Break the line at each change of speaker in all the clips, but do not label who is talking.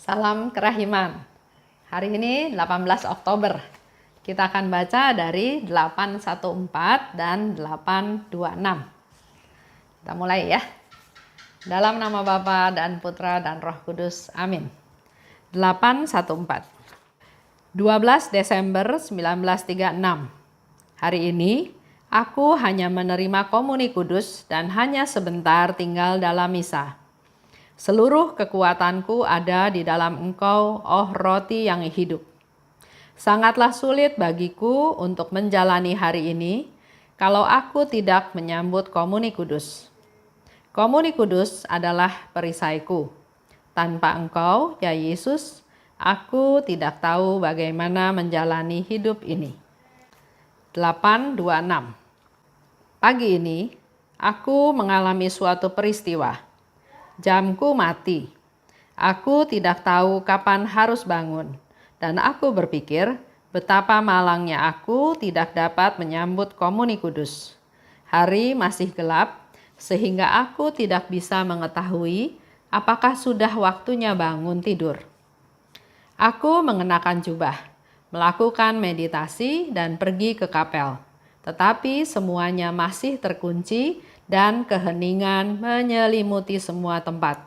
Salam kerahiman. Hari ini 18 Oktober. Kita akan baca dari 814 dan 826. Kita mulai ya. Dalam nama Bapa dan Putra dan Roh Kudus. Amin. 814. 12 Desember 1936. Hari ini aku hanya menerima komuni kudus dan hanya sebentar tinggal dalam misa. Seluruh kekuatanku ada di dalam Engkau, oh roti yang hidup. Sangatlah sulit bagiku untuk menjalani hari ini kalau aku tidak menyambut komuni kudus. Komuni kudus adalah perisaiku. Tanpa Engkau, ya Yesus, aku tidak tahu bagaimana menjalani hidup ini. 826. Pagi ini, aku mengalami suatu peristiwa. Jamku mati. Aku tidak tahu kapan harus bangun. Dan aku berpikir betapa malangnya aku tidak dapat menyambut komuni kudus. Hari masih gelap sehingga aku tidak bisa mengetahui apakah sudah waktunya bangun tidur. Aku mengenakan jubah, melakukan meditasi dan pergi ke kapel. Tetapi semuanya masih terkunci dan keheningan menyelimuti semua tempat.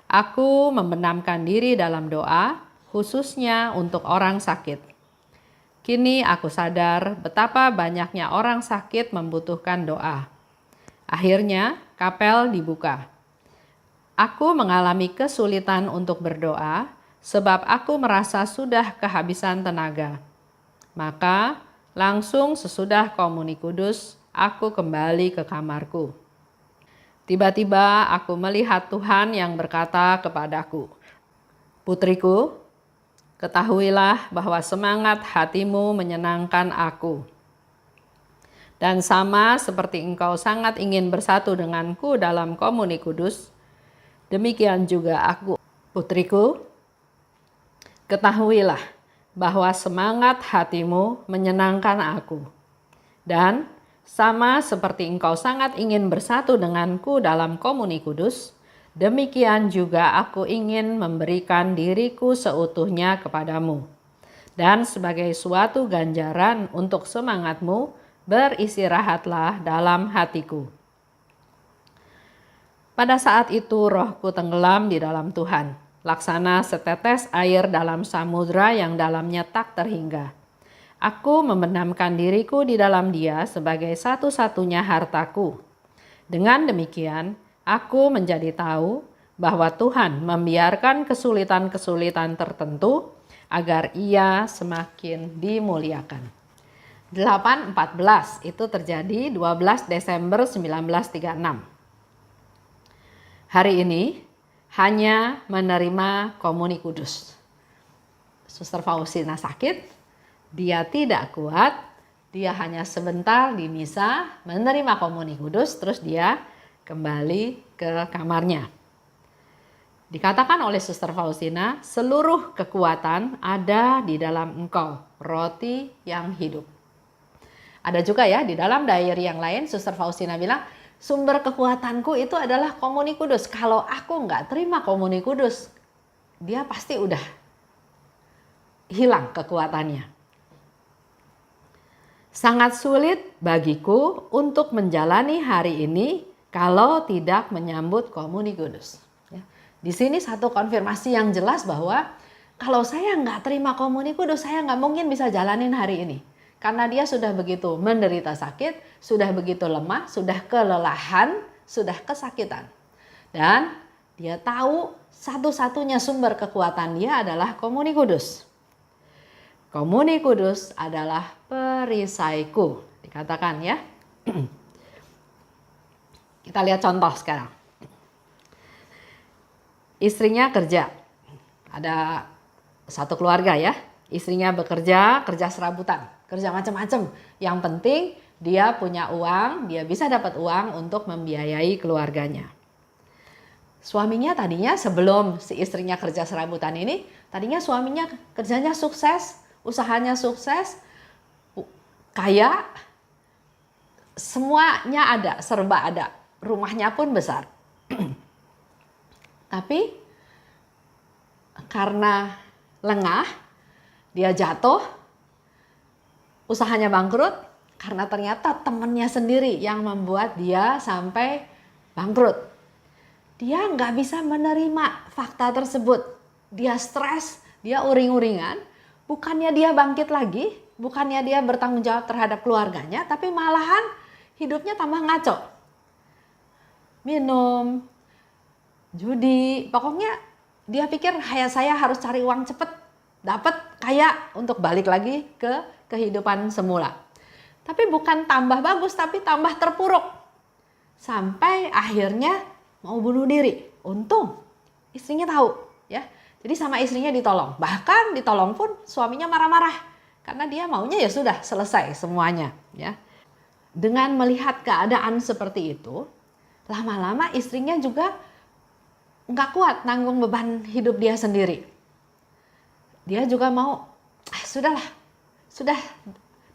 Aku membenamkan diri dalam doa, khususnya untuk orang sakit. Kini aku sadar betapa banyaknya orang sakit membutuhkan doa. Akhirnya, kapel dibuka. Aku mengalami kesulitan untuk berdoa sebab aku merasa sudah kehabisan tenaga. Maka, langsung sesudah komuni kudus, aku kembali ke kamarku. Tiba-tiba aku melihat Tuhan yang berkata kepadaku, "Putriku, ketahuilah bahwa semangat hatimu menyenangkan aku. Dan sama seperti engkau sangat ingin bersatu denganku dalam komuni kudus, demikian juga aku, putriku, ketahuilah bahwa semangat hatimu menyenangkan aku. Dan sama seperti engkau sangat ingin bersatu denganku dalam komuni kudus, demikian juga aku ingin memberikan diriku seutuhnya kepadamu. Dan sebagai suatu ganjaran untuk semangatmu, beristirahatlah dalam hatiku." Pada saat itu rohku tenggelam di dalam Tuhan, laksana setetes air dalam samudra yang dalamnya tak terhingga. Aku membenamkan diriku di dalam Dia sebagai satu-satunya hartaku. Dengan demikian, aku menjadi tahu bahwa Tuhan membiarkan kesulitan-kesulitan tertentu agar Ia semakin dimuliakan. 814 itu terjadi 12 Desember 1936. Hari ini hanya menerima komuni kudus. Suster Faustina sakit. Dia tidak kuat, dia hanya sebentar di misa menerima komuni kudus, terus dia kembali ke kamarnya. Dikatakan oleh Suster Faustina, seluruh kekuatan ada di dalam Engkau, roti yang hidup. Ada juga ya di dalam diary yang lain, Suster Faustina bilang, sumber kekuatanku itu adalah komuni kudus. Kalau aku nggak terima komuni kudus, dia pasti udah hilang kekuatannya. Sangat sulit bagiku untuk menjalani hari ini kalau tidak menyambut komuni kudus. Di sini satu konfirmasi yang jelas bahwa kalau saya nggak terima komuni kudus, saya nggak mungkin bisa jalanin hari ini. Karena dia sudah begitu menderita sakit, sudah begitu lemah, sudah kelelahan, sudah kesakitan. Dan dia tahu satu-satunya sumber kekuatan dia adalah komuni kudus. Komuni kudus adalah perisaiku, dikatakan ya. Kita lihat contoh sekarang. Istrinya kerja, ada satu keluarga ya. Istrinya bekerja, kerja serabutan, kerja macam-macam. Yang penting dia punya uang, dia bisa dapat uang untuk membiayai keluarganya. Suaminya tadinya sebelum si istrinya kerja serabutan ini, tadinya suaminya kerjanya sukses, usahanya sukses, kaya, semuanya ada, serba ada, rumahnya pun besar. Tapi karena lengah, dia jatuh, usahanya bangkrut, karena ternyata temannya sendiri yang membuat dia sampai bangkrut. Dia nggak bisa menerima fakta tersebut. Dia stres, dia uring-uringan, bukannya dia bangkit lagi, bukannya dia bertanggung jawab terhadap keluarganya, tapi malahan hidupnya tambah ngaco. Minum, judi, pokoknya dia pikir saya harus cari uang cepet, dapat kaya untuk balik lagi ke kehidupan semula. Tapi bukan tambah bagus, tapi tambah terpuruk. Sampai akhirnya mau bunuh diri. Untung istrinya tahu, ya. Jadi sama istrinya ditolong. Bahkan ditolong pun suaminya marah-marah karena dia maunya ya sudah selesai semuanya, ya. Dengan melihat keadaan seperti itu, lama-lama istrinya juga nggak kuat nanggung beban hidup dia sendiri. Dia juga mau, sudahlah, sudah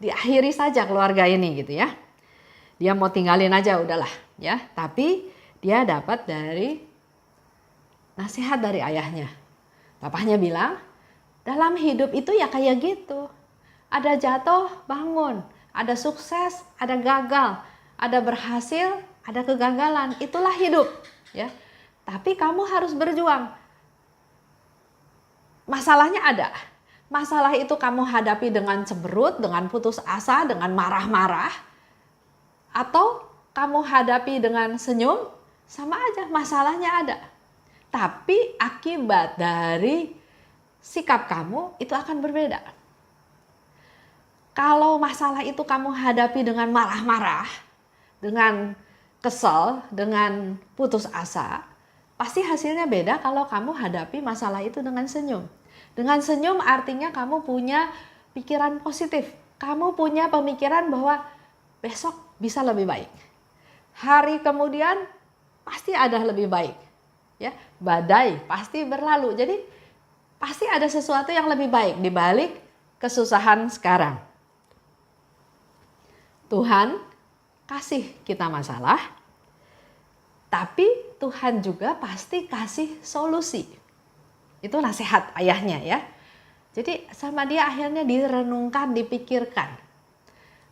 diakhiri saja keluarga ini gitu ya. Dia mau tinggalin aja udahlah ya. Tapi dia dapat dari nasihat dari ayahnya. Bapaknya bilang, dalam hidup itu ya kayak gitu. Ada jatuh, bangun. Ada sukses, ada gagal. Ada berhasil, ada kegagalan. Itulah hidup ya. Tapi kamu harus berjuang. Masalahnya ada. Masalah itu kamu hadapi dengan cemberut, dengan putus asa, dengan marah-marah. Atau kamu hadapi dengan senyum, sama aja masalahnya ada. Tapi akibat dari sikap kamu itu akan berbeda. Kalau masalah itu kamu hadapi dengan marah-marah, dengan kesel, dengan putus asa, pasti hasilnya beda kalau kamu hadapi masalah itu dengan senyum. Dengan senyum artinya kamu punya pikiran positif. Kamu punya pemikiran bahwa besok bisa lebih baik. Hari kemudian pasti ada lebih baik. Ya, badai pasti berlalu. Jadi pasti ada sesuatu yang lebih baik di balik kesusahan sekarang. Tuhan kasih kita masalah, tapi Tuhan juga pasti kasih solusi. Itu nasihat ayahnya ya. Jadi sama dia akhirnya direnungkan, dipikirkan.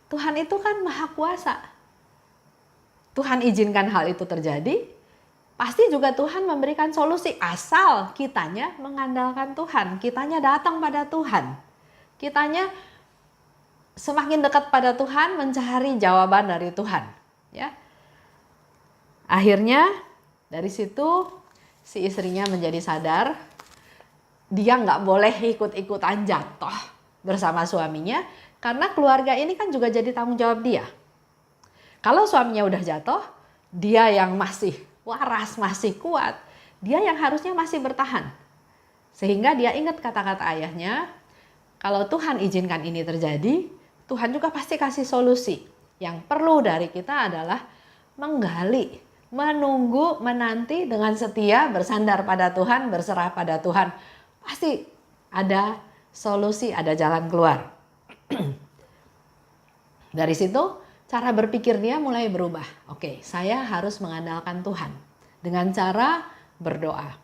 Tuhan itu kan maha kuasa. Tuhan izinkan hal itu terjadi, pasti juga Tuhan memberikan solusi asal kitanya mengandalkan Tuhan. Kitanya datang pada Tuhan. Kitanya semakin dekat pada Tuhan mencari jawaban dari Tuhan. Ya. Akhirnya dari situ si istrinya menjadi sadar dia nggak boleh ikut-ikutan jatuh bersama suaminya karena keluarga ini kan juga jadi tanggung jawab dia. Kalau suaminya udah jatuh, dia yang masih waras, masih kuat, dia yang harusnya masih bertahan. Sehingga dia ingat kata-kata ayahnya, kalau Tuhan izinkan ini terjadi, Tuhan juga pasti kasih solusi. Yang perlu dari kita adalah menggali, menunggu, menanti dengan setia, bersandar pada Tuhan, berserah pada Tuhan. Pasti ada solusi, ada jalan keluar. Dari situ cara berpikir dia mulai berubah. Oke, saya harus mengandalkan Tuhan dengan cara berdoa.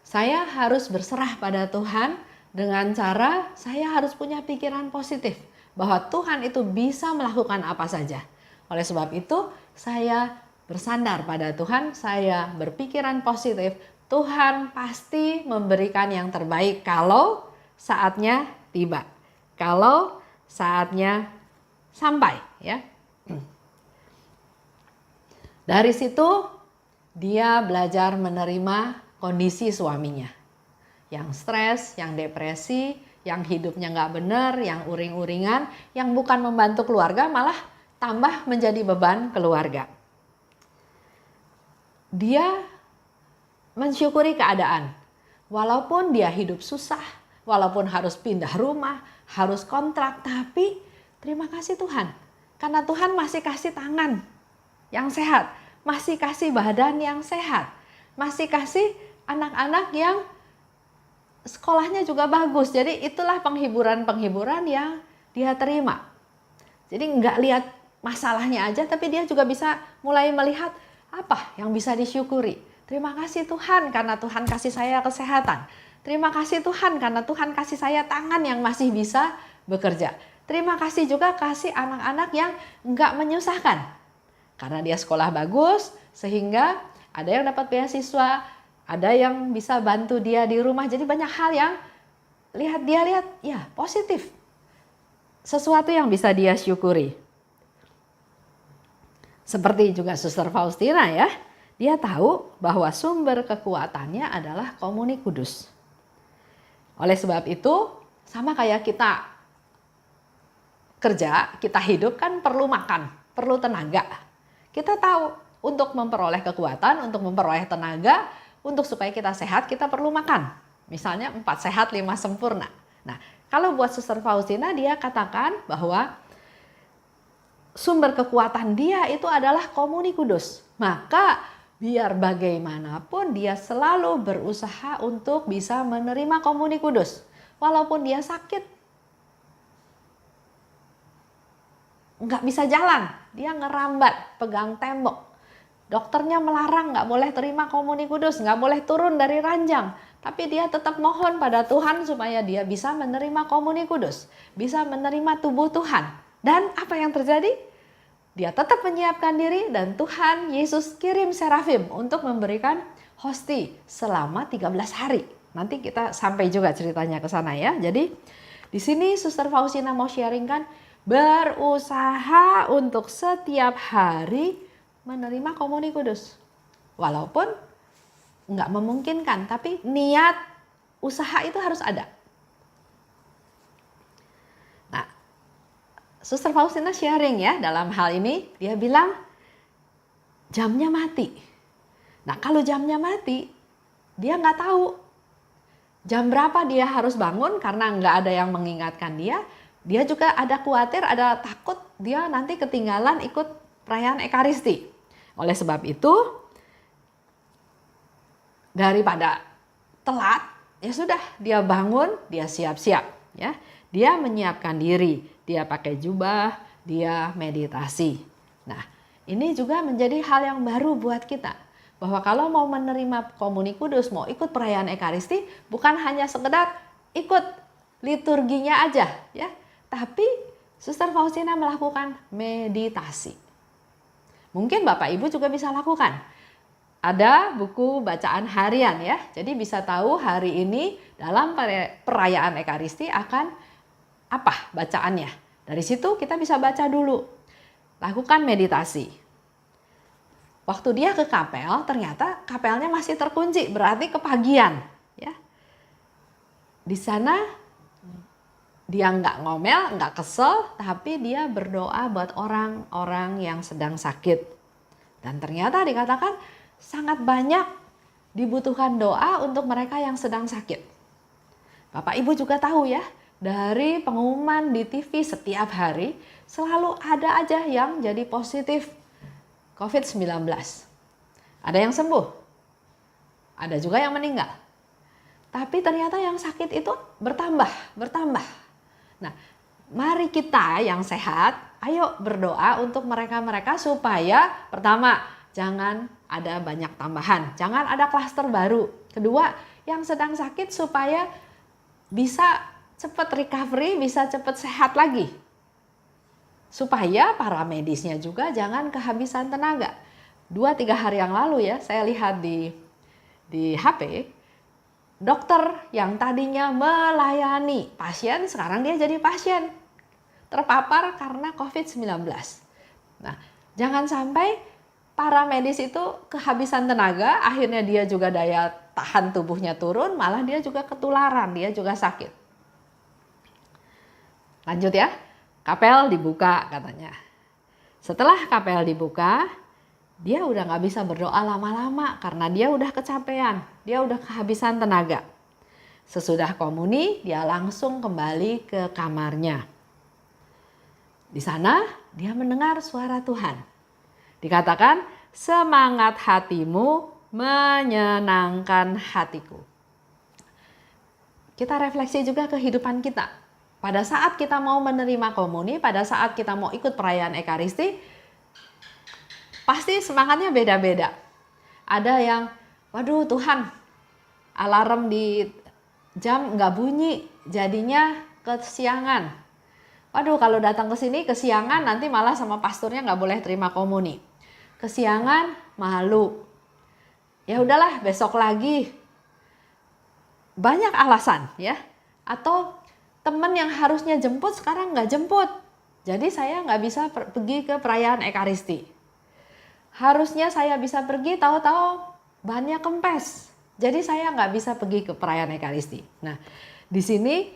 Saya harus berserah pada Tuhan dengan cara saya harus punya pikiran positif bahwa Tuhan itu bisa melakukan apa saja. Oleh sebab itu, saya bersandar pada Tuhan, saya berpikiran positif. Tuhan pasti memberikan yang terbaik kalau saatnya tiba. Kalau saatnya sampai, ya. Dari situ dia belajar menerima kondisi suaminya. Yang stres, yang depresi, yang hidupnya nggak benar, yang uring-uringan, yang bukan membantu keluarga malah tambah menjadi beban keluarga. Dia mensyukuri keadaan. Walaupun dia hidup susah, walaupun harus pindah rumah, harus kontrak, tapi terima kasih Tuhan. Karena Tuhan masih kasih tangan yang sehat, masih kasih badan yang sehat, masih kasih anak-anak yang sekolahnya juga bagus. Jadi itulah penghiburan-penghiburan yang dia terima. Jadi nggak lihat masalahnya aja, tapi dia juga bisa mulai melihat apa yang bisa disyukuri. Terima kasih Tuhan karena Tuhan kasih saya kesehatan. Terima kasih Tuhan karena Tuhan kasih saya tangan yang masih bisa bekerja. Terima kasih juga kasih anak-anak yang nggak menyusahkan. Karena dia sekolah bagus sehingga ada yang dapat beasiswa, ada yang bisa bantu dia di rumah. Jadi banyak hal yang dia lihat ya positif. Sesuatu yang bisa dia syukuri. Seperti juga Suster Faustina ya. Dia tahu bahwa sumber kekuatannya adalah komuni kudus. Oleh sebab itu, sama kayak kita kerja, kita hidup kan perlu makan, perlu tenaga. Kita tahu untuk memperoleh kekuatan, untuk memperoleh tenaga, untuk supaya kita sehat, kita perlu makan. Misalnya 4 sehat, 5 sempurna. Nah, kalau buat Suster Faustina, dia katakan bahwa sumber kekuatan dia itu adalah komuni kudus. Maka biar bagaimanapun dia selalu berusaha untuk bisa menerima komuni kudus. Walaupun dia sakit, nggak bisa jalan, dia ngerambat, pegang tembok. Dokternya melarang nggak boleh terima komuni kudus, nggak boleh turun dari ranjang. Tapi dia tetap mohon pada Tuhan supaya dia bisa menerima komuni kudus, bisa menerima tubuh Tuhan. Dan apa yang terjadi? Dia tetap menyiapkan diri dan Tuhan Yesus kirim serafim untuk memberikan hosti selama 13 hari. Nanti kita sampai juga ceritanya ke sana ya. Jadi di sini Suster Faustina mau sharingkan berusaha untuk setiap hari menerima komuni kudus. Walaupun nggak memungkinkan, tapi niat usaha itu harus ada. Suster Faustina sharing ya dalam hal ini, dia bilang jamnya mati. Nah kalau jamnya mati, dia nggak tahu jam berapa dia harus bangun karena nggak ada yang mengingatkan dia. Dia juga ada khawatir, ada takut dia nanti ketinggalan ikut perayaan Ekaristi. Oleh sebab itu, daripada telat, ya sudah dia bangun, dia siap-siap ya. Dia menyiapkan diri, dia pakai jubah, dia meditasi. Nah, ini juga menjadi hal yang baru buat kita. Bahwa kalau mau menerima komuni kudus, mau ikut perayaan Ekaristi, bukan hanya sekedar ikut liturginya aja ya. Tapi Suster Faustina melakukan meditasi. Mungkin Bapak Ibu juga bisa lakukan. Ada buku bacaan harian ya. Jadi bisa tahu hari ini dalam perayaan Ekaristi akan apa bacaannya. Dari situ kita bisa baca dulu. Lakukan meditasi. Waktu dia ke kapel, ternyata kapelnya masih terkunci, berarti kepagian. Ya. Di sana dia nggak ngomel, nggak kesel, tapi dia berdoa buat orang-orang yang sedang sakit. Dan ternyata dikatakan sangat banyak dibutuhkan doa untuk mereka yang sedang sakit. Bapak Ibu juga tahu ya, dari pengumuman di TV setiap hari selalu ada aja yang jadi positif COVID-19. Ada yang sembuh, ada juga yang meninggal. Tapi ternyata yang sakit itu bertambah. Nah, mari kita yang sehat, ayo berdoa untuk mereka-mereka supaya pertama, jangan ada banyak tambahan, jangan ada klaster baru. Kedua, yang sedang sakit supaya bisa cepat recovery, bisa cepat sehat lagi. Supaya para medisnya juga jangan kehabisan tenaga. 2-3 hari yang lalu ya, saya lihat di HP, dokter yang tadinya melayani pasien, sekarang dia jadi pasien. Terpapar karena COVID-19. Nah, jangan sampai para medis itu kehabisan tenaga, akhirnya dia juga daya tahan tubuhnya turun, malah dia juga ketularan, dia juga sakit. Lanjut ya, kapel dibuka katanya. Setelah kapel dibuka, dia udah gak bisa berdoa lama-lama karena dia udah kecapean, dia udah kehabisan tenaga. Sesudah komuni, dia langsung kembali ke kamarnya. Di sana, dia mendengar suara Tuhan. Dikatakan, semangat hatimu menyenangkan hatiku. Kita refleksi juga kehidupan kita. Pada saat kita mau menerima komuni, pada saat kita mau ikut perayaan Ekaristi, pasti semangatnya beda-beda. Ada yang, waduh Tuhan, alarm di jam nggak bunyi, jadinya kesiangan. Waduh, kalau datang ke sini kesiangan nanti malah sama pastornya nggak boleh terima komuni. Kesiangan, malu. Ya udahlah, besok lagi. Banyak alasan ya. Atau teman yang harusnya jemput sekarang nggak jemput. Jadi saya nggak bisa pergi ke perayaan Ekaristi. Harusnya saya bisa pergi, tahu-tahu bannya kempes. Jadi saya nggak bisa pergi ke perayaan Ekaristi. Nah, di sini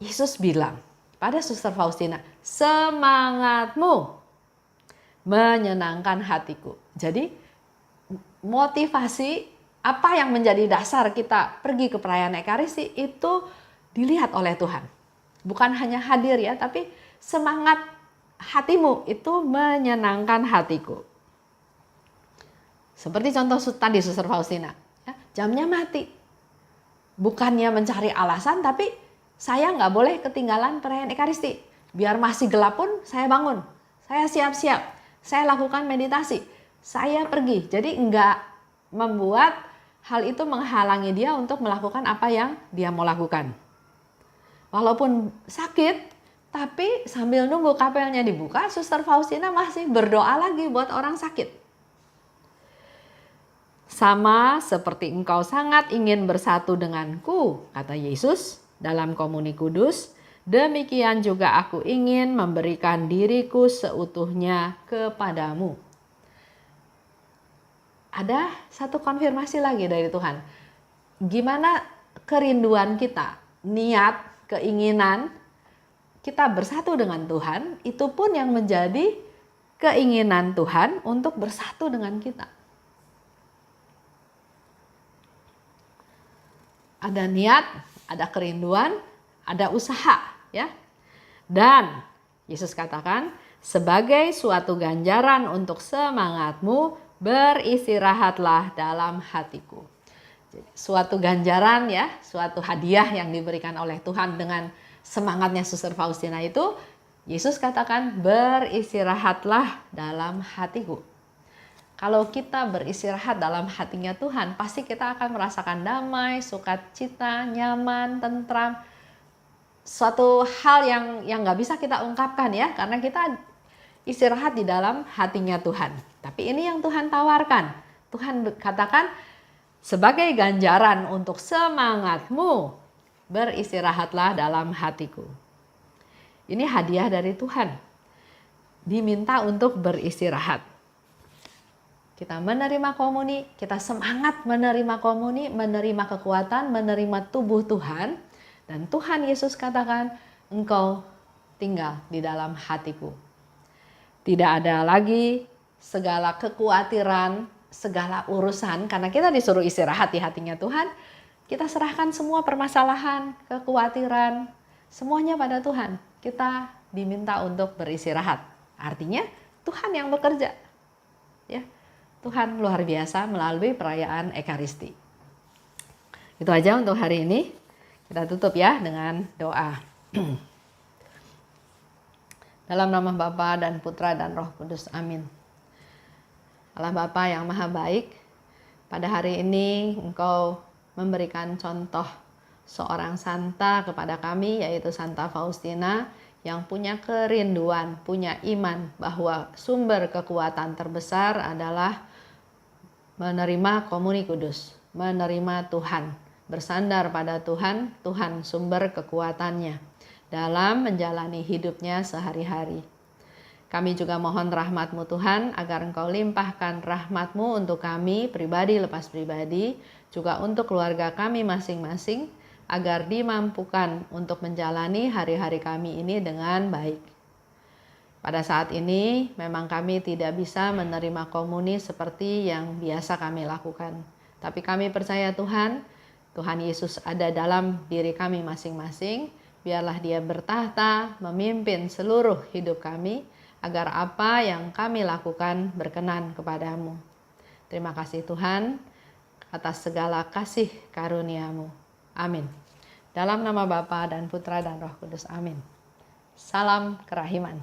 Yesus bilang pada Suster Faustina, semangatmu menyenangkan hatiku. Jadi motivasi apa yang menjadi dasar kita pergi ke perayaan Ekaristi itu dilihat oleh Tuhan. Bukan hanya hadir ya, tapi semangat hatimu itu menyenangkan hatiku. Seperti contoh tadi Suster Faustina, ya, jamnya mati. Bukannya mencari alasan, tapi saya nggak boleh ketinggalan perayaan Ekaristi. Biar masih gelap pun saya bangun, saya siap-siap, saya lakukan meditasi, saya pergi. Jadi nggak membuat hal itu menghalangi dia untuk melakukan apa yang dia mau lakukan. Walaupun sakit, tapi sambil nunggu kapelnya dibuka, Suster Faustina masih berdoa lagi buat orang sakit. Sama seperti engkau sangat ingin bersatu denganku, kata Yesus dalam komuni kudus, demikian juga aku ingin memberikan diriku seutuhnya kepadamu. Ada satu konfirmasi lagi dari Tuhan. Gimana kerinduan kita, niat, keinginan kita bersatu dengan Tuhan, itu pun yang menjadi keinginan Tuhan untuk bersatu dengan kita. Ada niat, ada kerinduan, ada usaha, ya. Dan Yesus katakan, sebagai suatu ganjaran untuk semangatmu, beristirahatlah dalam hatiku. Jadi, suatu ganjaran ya, suatu hadiah yang diberikan oleh Tuhan dengan semangatnya Suster Faustina itu, Yesus katakan, beristirahatlah dalam hatiku. Kalau kita beristirahat dalam hatinya Tuhan, pasti kita akan merasakan damai, sukacita, nyaman, tentram. Suatu hal yang nggak bisa kita ungkapkan ya, karena kita istirahat di dalam hatinya Tuhan. Tapi ini yang Tuhan tawarkan. Tuhan katakan, sebagai ganjaran untuk semangatmu, beristirahatlah dalam hatiku. Ini hadiah dari Tuhan. Diminta untuk beristirahat. Kita menerima komuni, kita semangat menerima komuni, menerima kekuatan, menerima tubuh Tuhan. Dan Tuhan Yesus katakan, engkau tinggal di dalam hatiku. Tidak ada lagi segala kekhawatiran, segala urusan. Karena kita disuruh istirahat di hatinya Tuhan, kita serahkan semua permasalahan, kekhawatiran, semuanya pada Tuhan. Kita diminta untuk beristirahat. Artinya Tuhan yang bekerja. Ya. Tuhan luar biasa melalui perayaan Ekaristi. Itu aja untuk hari ini. Kita tutup ya dengan doa. Dalam nama Bapa dan Putra dan Roh Kudus. Amin. Allah Bapa yang Maha Baik, pada hari ini Engkau memberikan contoh seorang santa kepada kami, yaitu Santa Faustina, yang punya kerinduan, punya iman bahwa sumber kekuatan terbesar adalah menerima komuni kudus, menerima Tuhan, bersandar pada Tuhan, Tuhan sumber kekuatannya dalam menjalani hidupnya sehari-hari. Kami juga mohon rahmat-Mu Tuhan, agar Engkau limpahkan rahmat-Mu untuk kami, pribadi lepas pribadi, juga untuk keluarga kami masing-masing, agar dimampukan untuk menjalani hari-hari kami ini dengan baik. Pada saat ini memang kami tidak bisa menerima komuni seperti yang biasa kami lakukan. Tapi kami percaya Tuhan Yesus ada dalam diri kami masing-masing. Biarlah Dia bertahta memimpin seluruh hidup kami, agar apa yang kami lakukan berkenan kepadamu. Terima kasih Tuhan atas segala kasih karunia-Mu. Amin. Dalam nama Bapa dan Putra dan Roh Kudus. Amin. Salam kerahiman.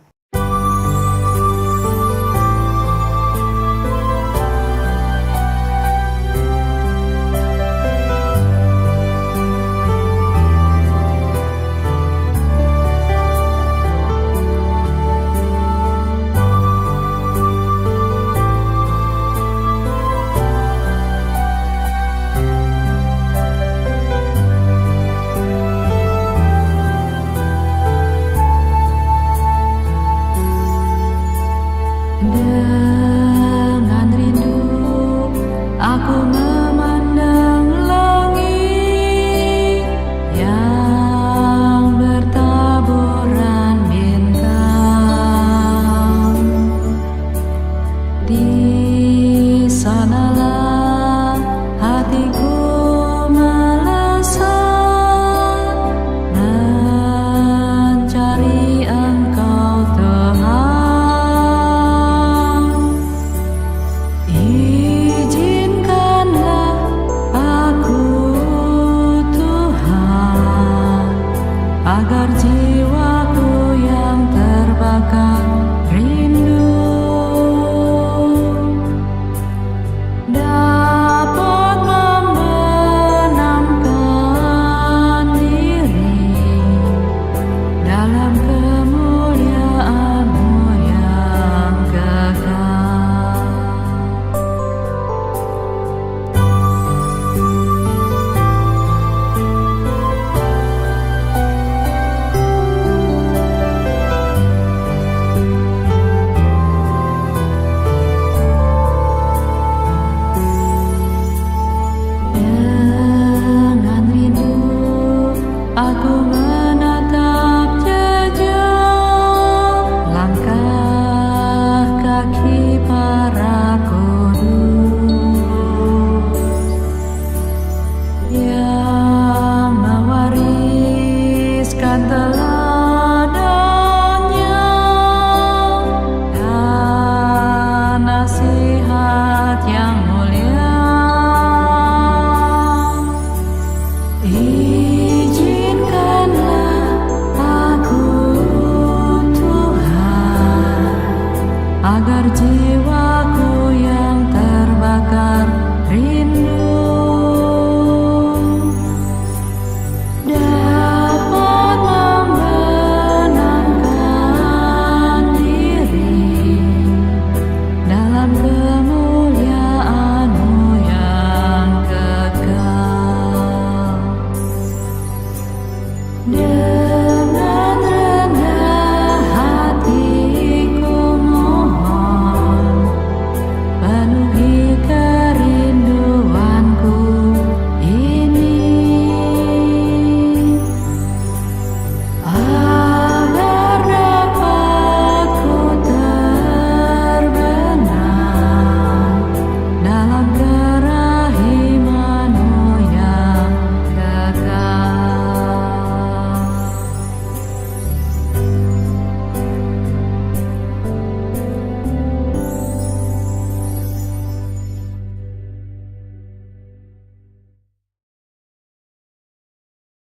Izinkanlah aku, Tuhan, agar jiwaku yang terbakar rindu dapat membenamkan diri dalam kemuliaan-Mu yang kekal.